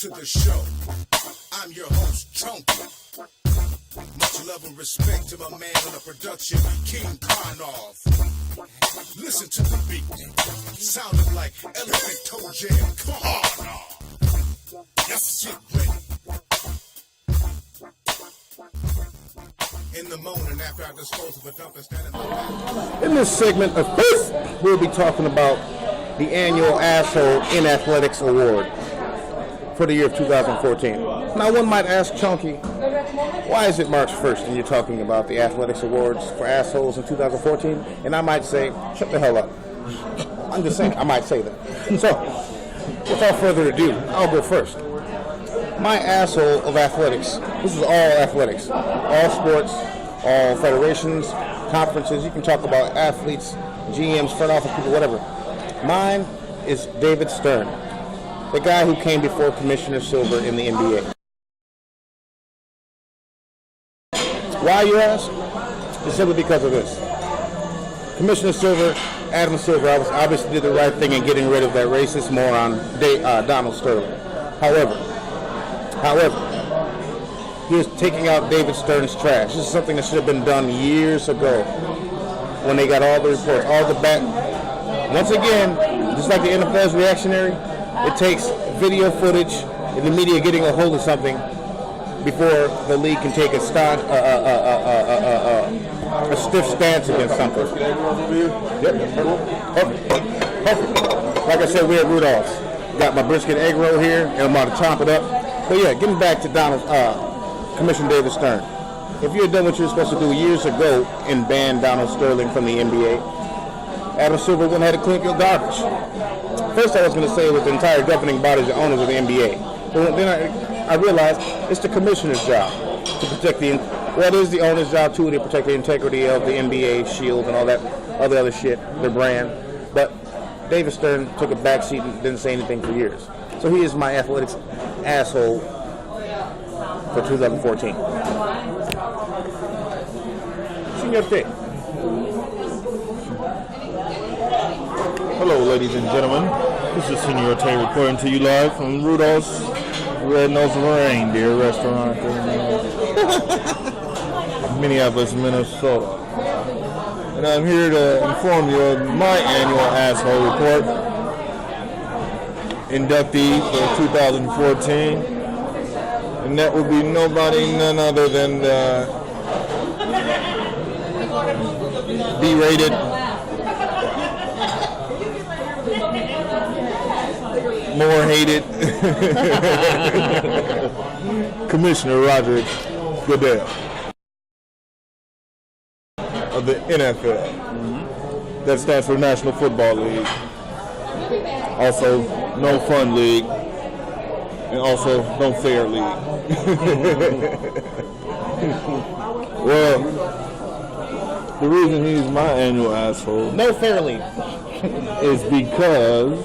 to the show. I'm your host, Chunky. Much love and respect to my man on the production, King Karnov. Listen to the beat. Sounding like Elephant Toe Jam. Karnov. Yes, get ready. In the morning after I dispose of a dump and stand in my back. In this segment of this, we'll be talking about the annual A.A.I.A.A in Athletics Award for the year of 2014. Now, one might ask, Chunky, why is it March 1st and you're talking about the Athletics Awards for assholes in 2014? And I might say, shut the hell up. I'm just saying, I might say that. So, without further ado, I'll go first. My asshole of athletics. This is all athletics. All sports, all federations, conferences. You can talk about athletes, GMs, front office people, whatever. Mine is David Stern, the guy who came before Commissioner Silver in the NBA. Why, you ask? It's simply because of this. Commissioner Silver, Adam Silver, obviously did the right thing in getting rid of that racist moron, Donald Sterling. However, he is taking out David Stern's trash. This is something that should have been done years ago when they got all the reports, all the back. Once again, just like the NFL's reactionary, it takes video footage and the media getting a hold of something before the league can take a stiff stance against something. Yep. Perfect. Like I said, we're at Rudolph's. Got my brisket egg roll here, and I'm about to chomp it up. But yeah, getting back to Commissioner David Stern. If you had done what you were supposed to do years ago and banned Donald Sterling from the NBA, Adam Silver wouldn't have had to clean up your garbage. First, I was going to say with the entire governing body, the owners of the NBA. But then I realized it's the commissioner's job to protect it is the owner's job too, to protect the integrity of the NBA shield and all that other shit, their brand. But David Stern took a backseat and didn't say anything for years. So he is my athletics asshole for 2014. Senior Dick. Hello, ladies and gentlemen. This is Senor Tay reporting to you live from Rudolph's Red-Nosed Reindeer Restaurant in Minneapolis, Minnesota. And I'm here to inform you of my annual asshole report. Inductee for 2014, and that would be none other than the B-rated more hated Commissioner Roger Goodell of the NFL. That stands for National Football League. Also, No Fun League, and also No Fair League. Well, the reason he's my annual asshole, No Fair League, is because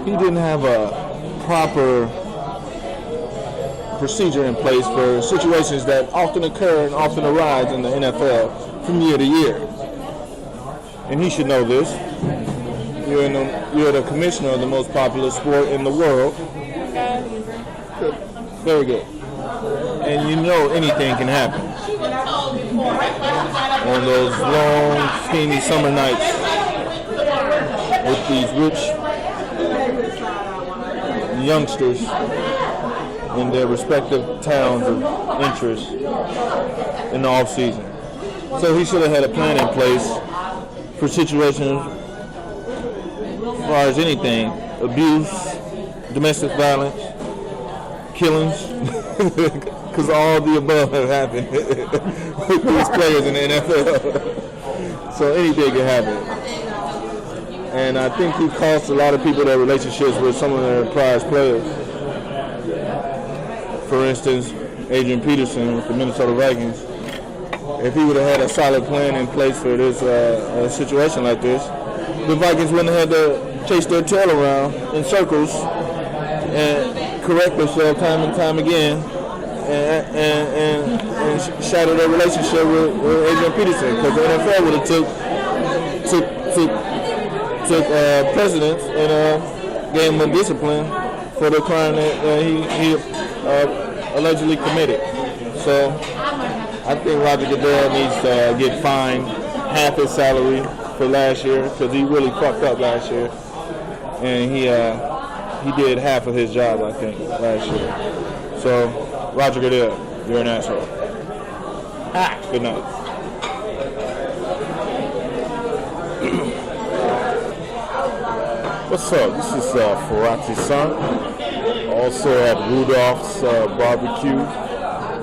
he didn't have a proper procedure in place for situations that often occur and often arise in the NFL from year to year. And he should know this. You're the commissioner of the most popular sport in the world. Good. Very good. And you know anything can happen on those long, steamy summer nights with these rich youngsters in their respective towns of interest in the off season. So he should have had a plan in place for situations as far as anything, abuse, domestic violence, killings, because all the above have happened with these players in the NFL. So anything can happen. And I think he cost a lot of people their relationships with some of their prized players. For instance, Adrian Peterson with the Minnesota Vikings. If he would have had a solid plan in place for this situation like this, the Vikings wouldn't have had to chase their tail around in circles and correct themselves time and time again and shatter their relationship with Adrian Peterson, because the NFL would have took precedence and gave him a discipline for the crime that he allegedly committed. So I think Roger Goodell needs to get fined half his salary for last year because he really fucked up last year, and he did half of his job, I think, last year. So Roger Goodell, you're an asshole. Good night. What's up? This is Ferrazzi's son, also at Rudolph's Barbecue,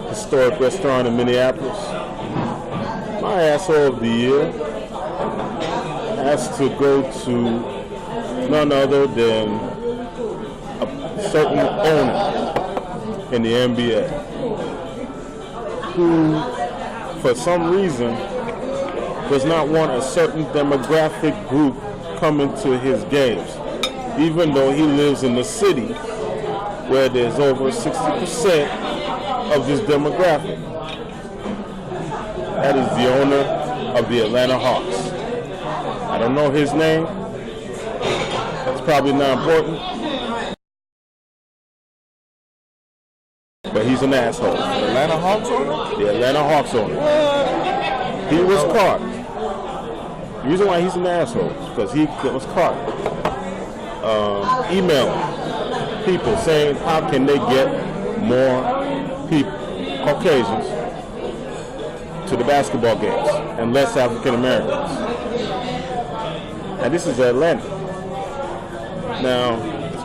historic restaurant in Minneapolis. My asshole of the year has to go to none other than a certain owner in the NBA who, for some reason, does not want a certain demographic group coming to his games, even though he lives in the city where there's over 60% of this demographic. That is the owner of the Atlanta Hawks. I don't know his name. It's probably not important. But he's an asshole. The Atlanta Hawks owner? The Atlanta Hawks owner. He was caught. The reason why he's an asshole is because he was caught emailing people saying how can they get more people, Caucasians, to the basketball games and less African Americans. And this is Atlanta. Now,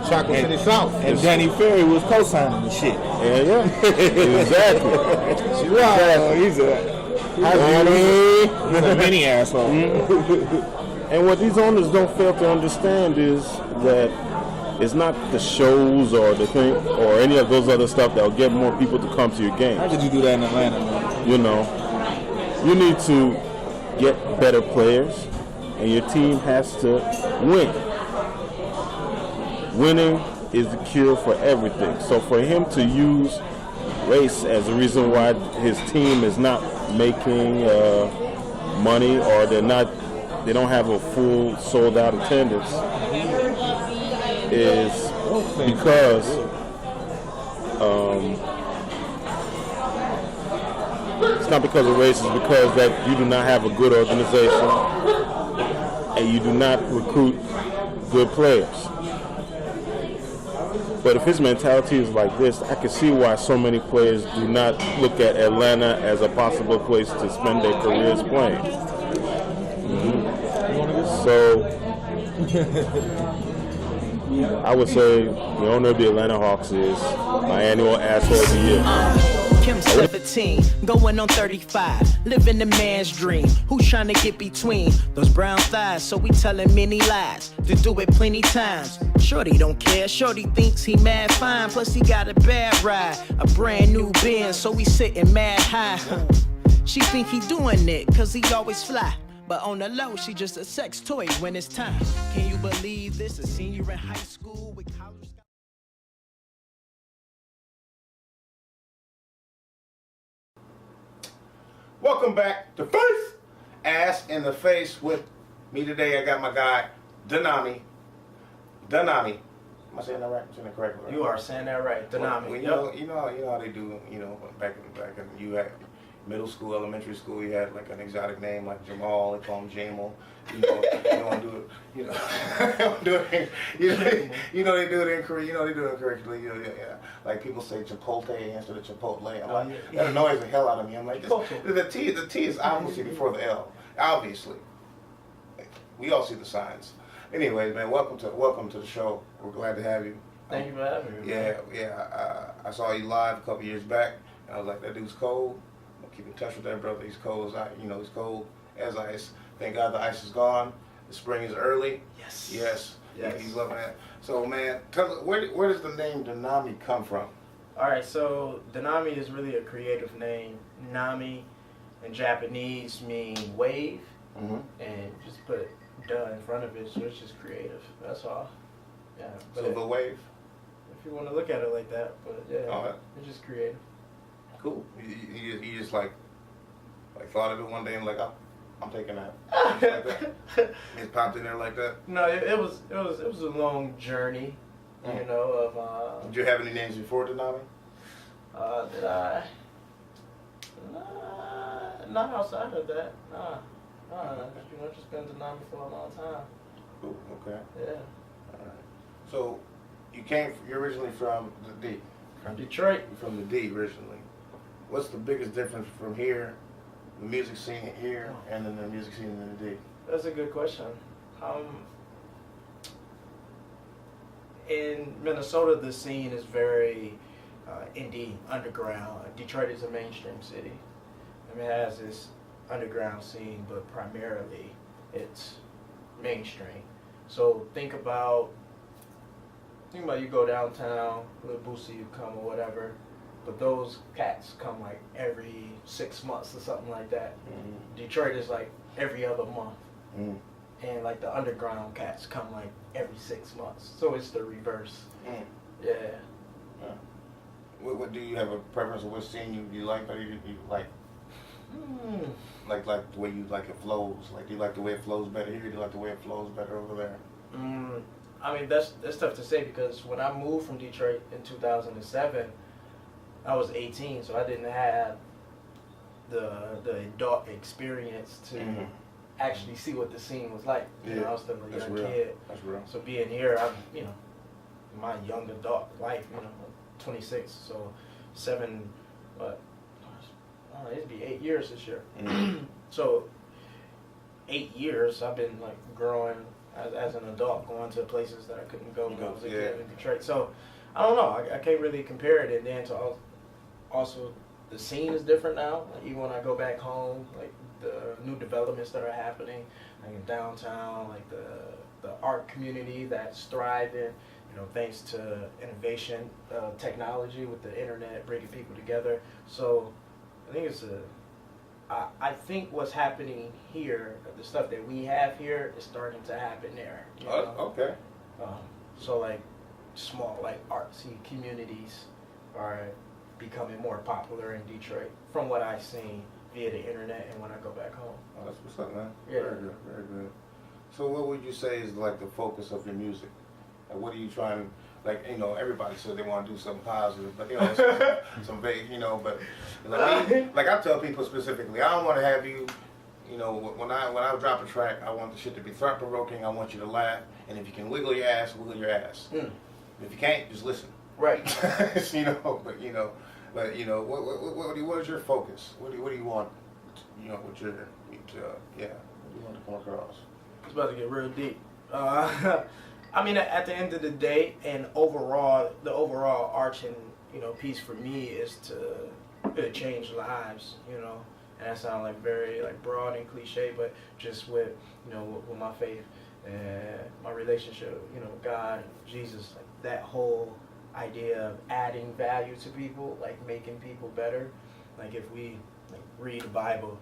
Chocolate City South. And Danny Ferry was co-signing the shit. yeah, exactly. She's right. He's a mini asshole. And what these owners don't fail to understand is that it's not the shows or the thing or any of those other stuff that will get more people to come to your games. How did you do that in Atlanta, man? You know, you need to get better players, and your team has to win. Winning is the cure for everything. So for him to use race as a reason why his team is not making money or they don't have a full sold out attendance is because it's not because of race, it's because that you do not have a good organization and you do not recruit good players. But if his mentality is like this, I can see why so many players do not look at Atlanta as a possible place to spend their careers playing. So, I would say the owner of the Atlanta Hawks is my annual asshole of the year. Kim 17, going on 35, living the man's dream. Who's trying to get between those brown thighs? So we telling many lies to do it plenty times. Shorty don't care, shorty thinks he mad fine. Plus he got a bad ride, a brand new Benz, so we sitting mad high. She think he doing it cause he always fly, but on the low she just a sex toy when it's time. Can you believe this? A senior in high school with college. Welcome back to Face Ass in the Face with me today. I got my guy DANAMI. DANAMI. Am I saying that right? I'm saying that correctly. Right? You are saying that right, DANAMI. Well, you know how they do. You know, back in you had middle school, elementary school, you had like an exotic name like Jamal. They call him Jamal. You know, you don't do it. You know, don't do it. You know they do it incorrectly. You know they do it incorrectly. Yeah. Like people say Chipotle instead of Chipotle. I'm like, that annoys the hell out of me. I'm like, the T is obviously before the L. Obviously, we all see the signs. Anyways, man, welcome to the show. We're glad to have you. Thank you for having me. Yeah. I saw you live a couple years back. And I was like, that dude's cold. I'm gonna keep in touch with that brother. He's cold as ice. He's cold as ice. Thank God the ice is gone. The spring is early. Yes. He's loving that. So, man, tell us where does the name DANAMI come from? All right, so DANAMI is really a creative name. Nami in Japanese mean wave, and just put "da" in front of it, so it's just creative. That's all. Yeah. So the wave. If you want to look at it like that, but yeah, it's just creative. Cool. You just like thought of it one day and like, I'm taking that. Like that. It popped in there like that. No, it was a long journey. You know, of Did you have any names before DANAMI? did I? Not outside of that. Nah. You know, just been DANAMI for a long time. Ooh, okay. Yeah. All right. So you're originally from the D. From Detroit. You're from the D originally. What's the biggest difference from here, the music scene here, and then the music scene in the D? That's a good question. In Minnesota, the scene is very indie, underground. Detroit is a mainstream city. I mean, it has this underground scene, but primarily it's mainstream. So think about you go downtown, Little Boosie, you come or whatever, but those cats come like every 6 months or something like that. Mm-hmm. Detroit is like every other month. Mm. And like the underground cats come like every 6 months. So it's the reverse. Mm. Yeah. What do you have a preference of what scene you like better? You like like the way you like it flows? Like do you like the way it flows better here? Do you like the way it flows better over there? I mean that's tough to say because when I moved from Detroit in 2007, I was 18, so I didn't have the adult experience to actually see what the scene was like. You know, I was still a young kid. That's real. So being here, I'm in my young adult life, I'm 26, so it'd be 8 years this year. So 8 years I've been like growing as an adult, going to places that I couldn't go when I was a kid in Detroit. So I don't know, I can't really compare it. And then to also the scene is different now. Like even when I go back home, like the new developments that are happening, like in downtown, like the art community that's thriving, thanks to innovation, technology with the internet bringing people together. So I think I think what's happening here, the stuff that we have here, is starting to happen there. Okay. So like small, like artsy communities are becoming more popular in Detroit, from what I've seen via the internet and when I go back home. Oh, that's what's up, man. Yeah. Very good, very good. So what would you say is like the focus of your music? Like what are you trying, like, everybody said they want to do something positive, but some vague, but like I tell people specifically, I don't want to have you, when I drop a track, I want the shit to be thought-provoking, I want you to laugh, and if you can wiggle your ass, wiggle your ass. If you can't, just listen. Right. What is your focus? What do you want, what do you want to come across? It's about to get real deep. I mean, at the end of the day, and the overall arching, piece for me is to change lives, and that sounds like very broad and cliche, but just with with my faith and my relationship, with God and Jesus, like that whole idea of adding value to people, like making people better. Like if we read the Bible,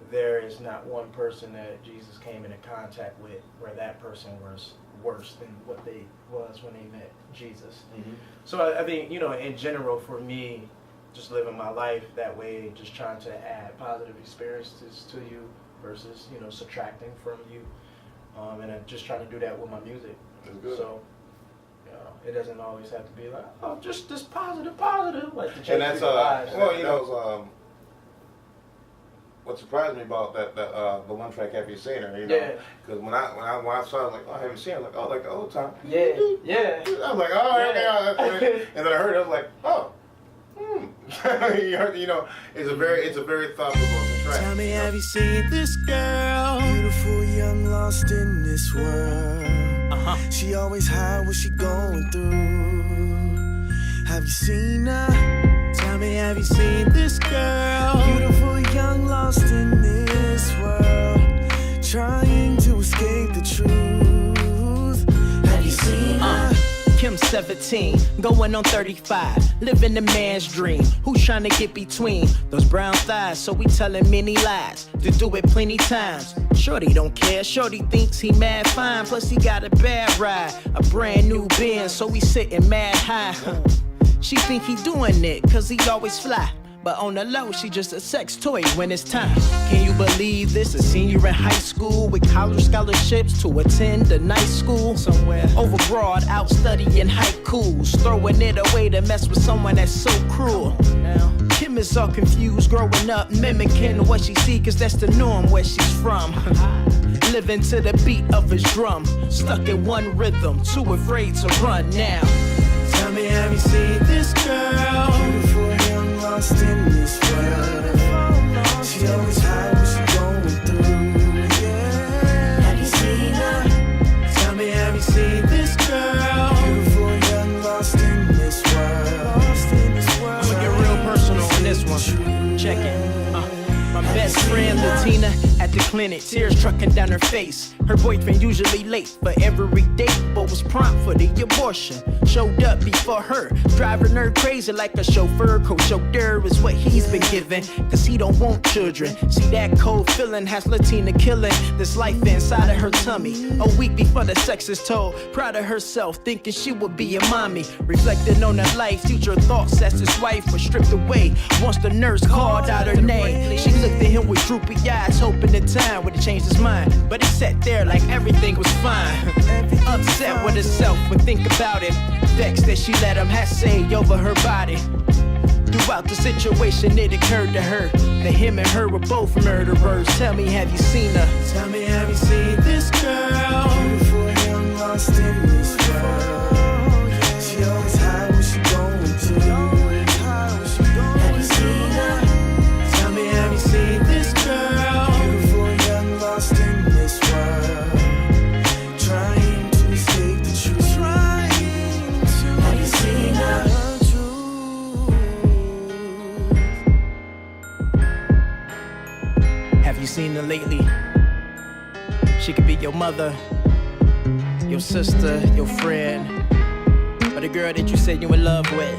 there is not one person that Jesus came into contact with where that person was worse than what they was when they met Jesus. So I think, in general for me, just living my life that way, just trying to add positive experiences to you versus, subtracting from you. And I'm just trying to do that with my music. That's good. So, it doesn't always have to be like, oh, just this positive, like to change And that's people's lives. what surprised me about the one track Have You Seen Her, because when I saw it, like, oh, have you seen her? Like, oh, like the old time. Yeah. I was like, oh, okay. And then I heard it, I was like, oh, it's a very thought-provoking track. Tell me, have you seen this girl? Beautiful, young, lost in this world. She always hide what she going through. Have you seen her? Tell me, have you seen this girl? Beautiful, young, lost in this world, trying to escape the truth. Have you seen her? Kim 17, going on 35, living the man's dream. Who's trying to get between those brown thighs? So we telling many lies, to do it plenty times. Shorty don't care, shorty thinks he mad fine. Plus he got a bad ride, a brand new Benz, so we sitting mad high. She think he doing it, cause he always fly. But on the low, she just a sex toy when it's time. Can you believe this? A senior in high school with college scholarships to attend a night school somewhere overbroad, out studying haikus, throwing it away to mess with someone that's so cruel. Now, Kim is all confused, growing up, mimicking what she see, cause that's the norm where she's from. Living to the beat of his drum, stuck in one rhythm, too afraid to run now. Tell me, have you seen this girl? Beautiful, young, lost in this world. She always hide what she going through, yeah. Have you seen her? Tell me, have you seen this girl? Beautiful, young, lost in this world. I'ma get real personal on this one. Check it. My best friend Latina at the clinic, tears trucking down her face. Her boyfriend usually late for every date, but was prompt for the abortion. Showed up before her, driving her crazy like a chauffeur. Co-chauffeur is what he's been given, cause he don't want children. See, that cold feeling has Latina killing this life inside of her tummy. A week before the sex is told, proud of herself, thinking she would be a mommy. Reflecting on her life, future thoughts as his wife was stripped away. Once the nurse called out her name, she looked at him with droopy eyes, hoping the time would have changed his mind. But he sat there like everything was fine. Upset with herself when think about it. Vexed that she let him have say over her body. Throughout the situation, it occurred to her that him and her were both murderers. Tell me, have you seen her? Tell me, have you seen this girl? Beautiful, young, lost in this world. She always hide what she going to. Have you seen her? Tell me, have you seen this girl? Beautiful, young, lost in this world. Trying to escape the truth. Have you seen her? Have you seen her lately? She could be your mother, your sister, your friend, or the girl that you said you in love with.